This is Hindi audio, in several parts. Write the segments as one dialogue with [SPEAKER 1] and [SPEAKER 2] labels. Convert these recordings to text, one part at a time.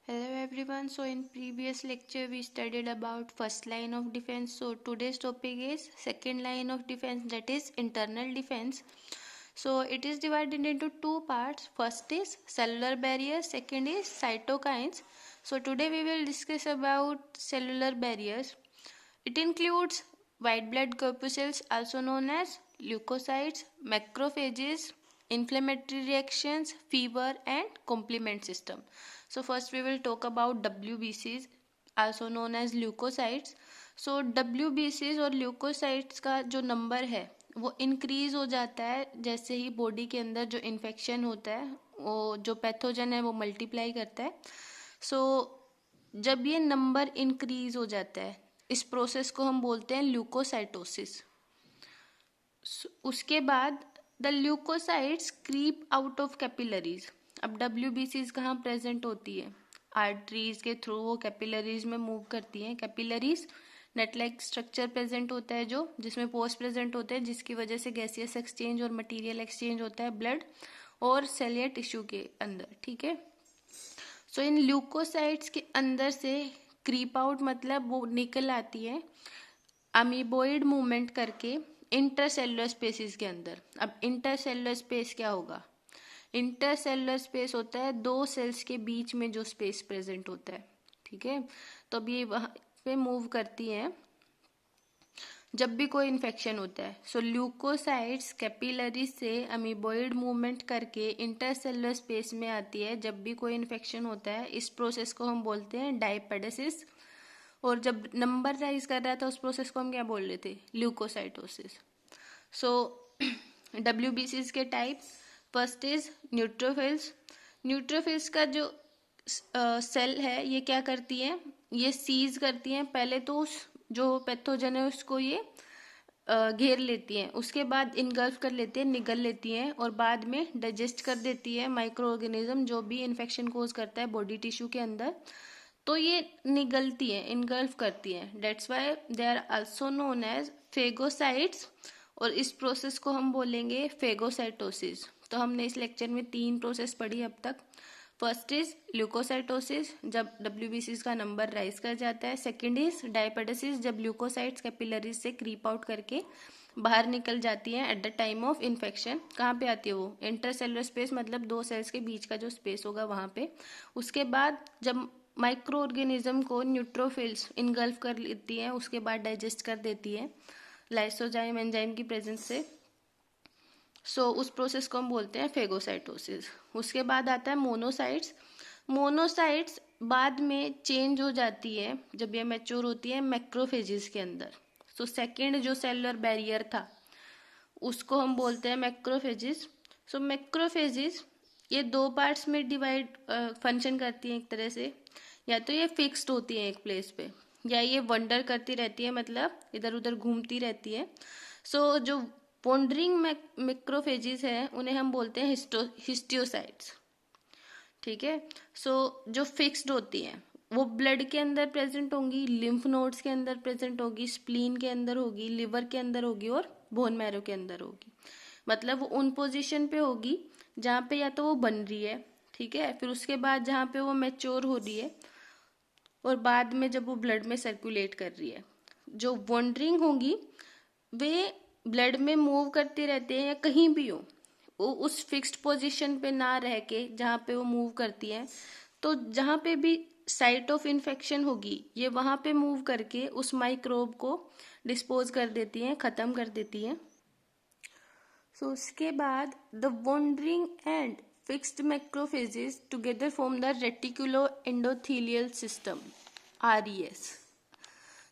[SPEAKER 1] Hello everyone. So in previous lecture we studied about first line of defense. So today's topic is second line of defense, that is internal defense. So it is divided into two parts. First is cellular barrier, second is cytokines. So today we will discuss about cellular barriers. It includes white blood corpuscles also known as leukocytes, macrophages, inflammatory reactions, fever and complement system. So first we will talk about WBCs also known as leukocytes. So WBCs और leukocytes का जो नंबर है वो इंक्रीज हो जाता है जैसे ही बॉडी के अंदर जो इन्फेक्शन होता है, वो जो पैथोजन है वो मल्टीप्लाई करता है. सो जब ये नंबर इंक्रीज हो जाता है इस प्रोसेस को हम बोलते हैं ल्यूकोसाइटोसिस. उसके बाद the leucocytes creep out of capillaries. अब WBCs कहाँ प्रेजेंट होती है? आर्टरीज के थ्रू वो कैपिलरीज में मूव करती हैं. Capillaries net like structure present होता है जो जिसमें पोर्स प्रेजेंट होते हैं जिसकी वजह से गैसियस एक्सचेंज और मटेरियल एक्सचेंज होता है ब्लड और सेल या टिश्यू के अंदर. ठीक है. सो इन ल्यूकोसाइट्स के अंदर से क्रीप आउट मतलब वो निकल आती है अमीबोइड मूवमेंट करके इंटरसेलुलर स्पेसिस के अंदर. अब इंटरसेलुलर स्पेस क्या होगा? इंटरसेलुलर स्पेस होता है दो सेल्स के बीच में जो स्पेस प्रेजेंट होता है. ठीक है. तो अब ये वहां पे मूव करती हैं जब भी कोई इन्फेक्शन होता है. सो ल्यूकोसाइट्स कैपिलरी से अमीबोइड मूवमेंट करके इंटरसेलुलर स्पेस में आती है जब भी कोई इन्फेक्शन होता है. इस प्रोसेस को हम बोलते हैं डायपेडेसिस. और जब नंबर राइज कर रहा था उस प्रोसेस को हम क्या बोल रहे थे? ल्यूकोसाइटोसिस. सो WBCs के type, first is neutrophils. Neutrophils का जो सेल है ये क्या करती है? ये सीज करती हैं. पहले तो उस जो पैथोजन है उसको ये घेर लेती हैं, उसके बाद इनगल्फ कर लेती हैं, निगल लेती हैं और बाद में डाइजेस्ट कर देती है माइक्रो ऑर्गेनिज्म जो भी इन्फेक्शन कोज करता है बॉडी टिश्यू के अंदर. तो ये निगलती है, इनगल्फ करती है. That's why they are also known as phagocytes. और इस प्रोसेस को हम बोलेंगे फेगोसाइटोसिस. तो हमने इस लेक्चर में 3 प्रोसेस पढ़ी अब तक. फर्स्ट इज ल्यूकोसाइटोसिस जब WBCs का नंबर राइज कर जाता है. सेकंड इज डायपेडेसिस जब ल्यूकोसाइट्स कैपिलरीज से क्रीप आउट करके बाहर निकल जाती हैं at the time of infection. कहाँ पे आती है वो? इंटरसेलुलर स्पेस मतलब दो सेल्स के बीच का जो स्पेस होगा वहां पे. उसके बाद जब माइक्रो ऑर्गेनिज्म को न्यूट्रोफिल्स इनगल्फ कर लेती हैं उसके बाद डाइजेस्ट कर देती है लाइसोजाइम एंजाइम की प्रेजेंस से. सो उस प्रोसेस को हम बोलते हैं फेगोसाइटोसिस. उसके बाद आता है मोनोसाइट्स. मोनोसाइट्स बाद में चेंज हो जाती है जब ये मैच्योर होती है मैक्रोफेजेस के अंदर. सो सेकेंड जो सेलुलर बैरियर था उसको हम बोलते हैं मैक्रोफेजेस. सो मैक्रोफेजेस ये 2 पार्ट्स में डिवाइड फंक्शन करती हैं एक तरह से. या तो ये फिक्स्ड होती है एक प्लेस पे या ये वंडर करती रहती है मतलब इधर उधर घूमती रहती है. सो जो वॉन्डरिंग मैक्रोफेजेस है उन्हें हम बोलते हैं हिस्टियोसाइट्स. ठीक है. सो जो फिक्स्ड होती हैं वो ब्लड के अंदर प्रेजेंट होंगी, लिम्फ नोड्स के अंदर प्रेजेंट होगी, स्प्लीन के अंदर होगी, लिवर के अंदर होगी और बोन मैरो के अंदर होगी. मतलब वो उन पोजीशन पे होगी जहाँ पे या तो वो बन रही है, ठीक है, फिर उसके बाद जहाँ पे वो मैच्योर हो रही है और बाद में जब वो ब्लड में सर्कुलेट कर रही है. जो वॉन्डरिंग होंगी वे ब्लड में मूव करते रहते हैं या कहीं भी हो, वो उस फिक्स्ड पोजीशन पे ना रह के जहाँ पे वो मूव करती हैं. तो जहाँ पे भी साइट ऑफ इन्फेक्शन होगी ये वहाँ पे मूव करके उस माइक्रोब को डिस्पोज कर देती हैं, खत्म कर देती हैं. सो उसके बाद the wandering and fixed macrophages together form the reticulo endothelial system RES.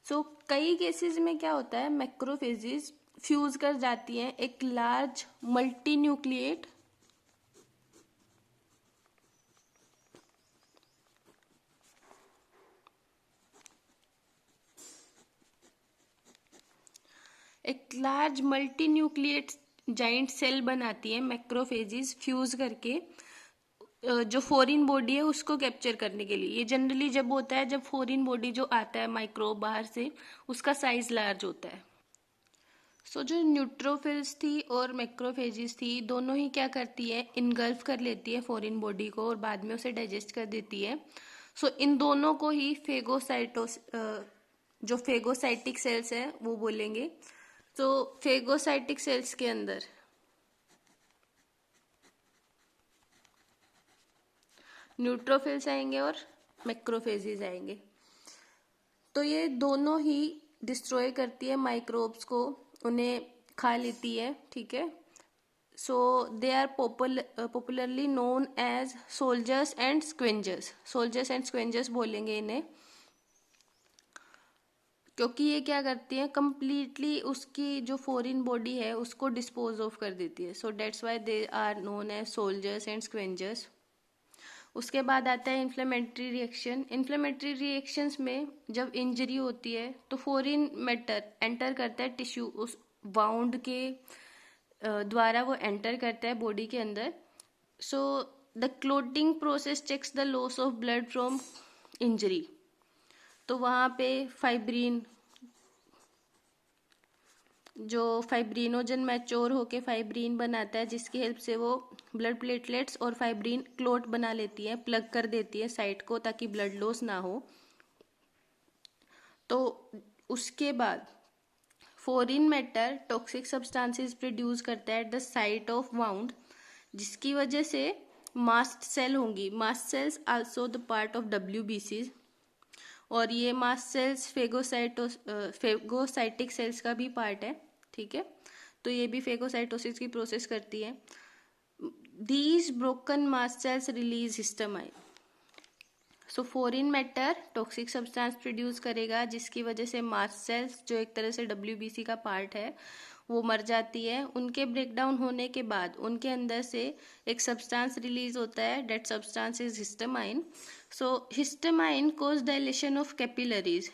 [SPEAKER 1] So कई केसेस में क्या होता है मैक्रोफेजेस फ्यूज कर जाती हैं एक लार्ज मल्टीन्यूक्लिएट जाइंट सेल बनाती है मैक्रोफेजेस फ्यूज करके जो फॉरिन बॉडी है उसको कैप्चर करने के लिए. ये जनरली जब होता है जब फॉरिन बॉडी जो आता है माइक्रोब बाहर से उसका साइज लार्ज होता है. सो जो न्यूट्रोफिल्स थी और मैक्रोफेजेस थी दोनों ही क्या करती है? इनगल्फ कर लेती है फॉरिन बॉडी को और बाद में उसे डाइजेस्ट कर देती है. सो इन दोनों को ही जो फेगोसाइटिक सेल्स है वो बोलेंगे। तो फेगोसाइटिक सेल्स के अंदर न्यूट्रोफिल्स आएंगे और मैक्रोफेजेस आएंगे। तो ये दोनों ही डिस्ट्रॉय करती है माइक्रोब्स को, उन्हें खा लेती है, ठीक है। So they are popularly known as soldiers and scavengers. Soldiers and scavengers बोलेंगे इन्हें, क्योंकि ये क्या करती है, कंप्लीटली उसकी जो फॉरिन बॉडी है उसको डिस्पोज ऑफ कर देती है। So that's why they are known as soldiers and scavengers. उसके बाद आता है इन्फ्लेमेटरी रिएक्शन। इन्फ्लेमेटरी रिएक्शंस में जब इंजरी होती है तो फॉरिन मैटर एंटर करता है टिश्यू, उस वाउंड के द्वारा वो एंटर करता है बॉडी के अंदर। So the clotting process checks the loss of blood from injury. तो वहाँ पे फाइब्रिन, जो फाइब्रिनोजन मैच्योर होके फाइब्रिन बनाता है, जिसकी हेल्प से वो ब्लड प्लेटलेट्स और फाइब्रिन क्लोट बना लेती है, प्लग कर देती है साइट को ताकि ब्लड लॉस ना हो। तो उसके बाद foreign matter toxic substances produce करता है at the site of wound, जिसकी वजह से मास्ट सेल होंगी। Mast cells also the part of WBCs, और ये मास्ट सेल्स फेगोसाइटिक सेल्स का भी पार्ट है, ठीक है। तो ये भी फेगोसाइटोसिस की प्रोसेस करती है। These broken mast cells release histamine. So foreign matter toxic substance produce करेगा, जिसकी वजह से मास्ट सेल्स, जो एक तरह से WBC का पार्ट है, वो मर जाती है। उनके ब्रेकडाउन होने के बाद उनके अंदर से एक सब्सटेंस रिलीज होता है, that substance is histamine. So histamine cause dilation of capillaries.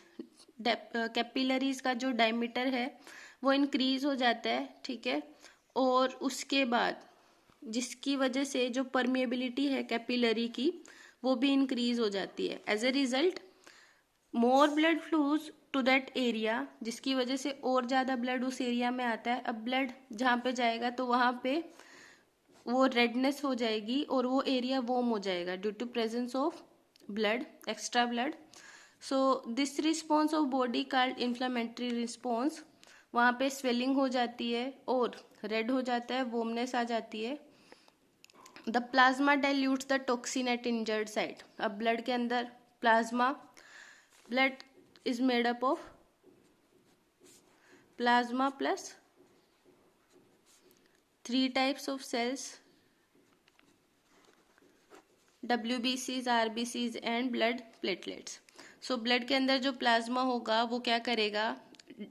[SPEAKER 1] Capillaries का जो डायमीटर है वो इंक्रीज हो जाता है, ठीक है। और उसके बाद जिसकी वजह से जो परमिएबिलिटी है कैपिलरी की वो भी इंक्रीज हो जाती है। As a result more blood flows to that area, जिसकी वजह से और ज़्यादा ब्लड उस एरिया में आता है। अब ब्लड जहाँ पे जाएगा तो वहाँ पे वो रेडनेस हो जाएगी और वो एरिया वॉर्म हो जाएगा due to presence of blood, extra blood. So this response of body called inflammatory response. वहाँ पे स्वेलिंग हो जाती है और रेड हो जाता है, वॉर्मनेस आ जाती है। The plasma dilutes the toxin at injured site. अब ब्लड के अंदर plasma, blood is made up of plasma plus 3 types of cells, WBCs, RBCs and blood platelets. So blood के अंदर जो प्लाज्मा होगा वो क्या करेगा,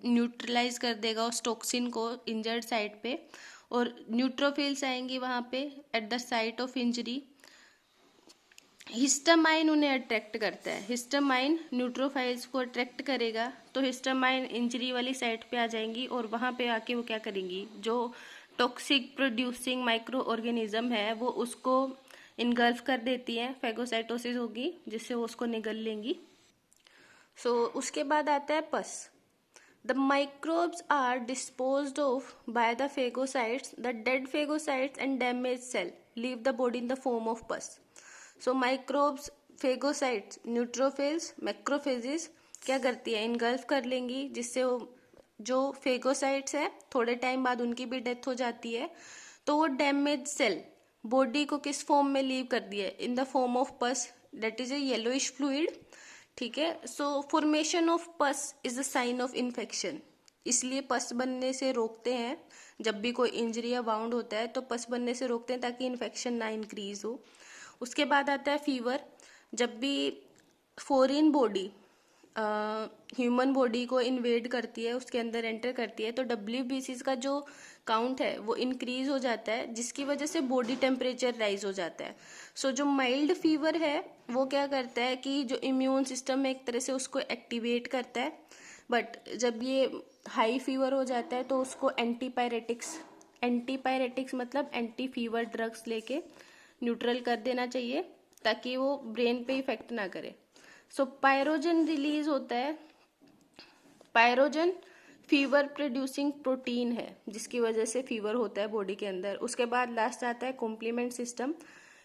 [SPEAKER 1] न्यूट्रलाइज कर देगा उस टॉक्सिन को इंजर्ड साइट पे, और न्यूट्रोफिल्स आएंगी वहाँ पे eight the site of injury. Histamine उन्हें अट्रैक्ट करता है, हिस्टामाइन न्यूट्रोफाइल्स को अट्रैक्ट करेगा, तो हिस्टामाइन इंजरी वाली साइट पे आ जाएंगी और वहाँ पे आके वो क्या करेंगी, जो टॉक्सिक प्रोड्यूसिंग माइक्रो ऑर्गेनिज्म है वो उसको इनगल्फ कर देती है, फेगोसाइटोसिस होगी जिससे वो उसको निगल लेंगी। सो उसके बाद आता है पस। The microbes are disposed of by the phagocytes. The dead phagocytes and damaged cell leave the body in the form of pus. So microbes, phagocytes, neutrophils, macrophages क्या करती है, इनगल्फ कर लेंगी, जिससे वो जो फेगोसाइट्स है थोड़े टाइम बाद उनकी भी डेथ हो जाती है। तो वो डैमेज सेल बॉडी को किस फॉर्म में लीव कर दिया है, in the form of pus, that is a yellowish fluid, ठीक है। So formation of pus is a sign of infection, इसलिए पस बनने से रोकते हैं। जब भी कोई इंजरी या वाउंड होता है तो पस बनने से रोकते हैं ताकि इन्फेक्शन ना इंक्रीज हो। उसके बाद आता है फीवर। जब भी फॉरिन बॉडी ह्यूमन बॉडी को इन्वेड करती है, उसके अंदर एंटर करती है, तो WBCs का जो काउंट है वो इंक्रीज हो जाता है, जिसकी वजह से बॉडी टेम्परेचर राइज हो जाता है। सो जो माइल्ड फीवर है वो क्या करता है कि जो इम्यून सिस्टम है एक तरह से उसको एक्टिवेट करता है, बट जब ये हाई फीवर हो जाता है तो उसको एंटीपायरेटिक्स मतलब एंटी फीवर ड्रग्स लेके न्यूट्रल कर देना चाहिए ताकि वो ब्रेन पे इफेक्ट ना करे। सो पायरोजन रिलीज होता है। पायरोजन फीवर प्रोड्यूसिंग प्रोटीन है जिसकी वजह से फीवर होता है बॉडी के अंदर। उसके बाद लास्ट आता है complement system.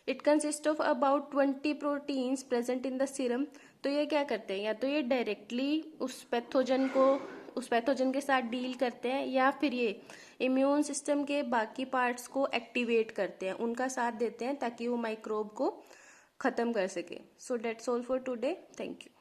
[SPEAKER 1] It consist of about 20 proteins present in the serum. तो ये क्या करते हैं, या तो ये डायरेक्टली उस पैथोजन के साथ डील करते हैं, या फिर ये इम्यून सिस्टम के बाकी पार्ट्स को एक्टिवेट करते हैं, उनका साथ देते हैं ताकि वो माइक्रोब को खत्म कर सके। So that's all for today, thank you.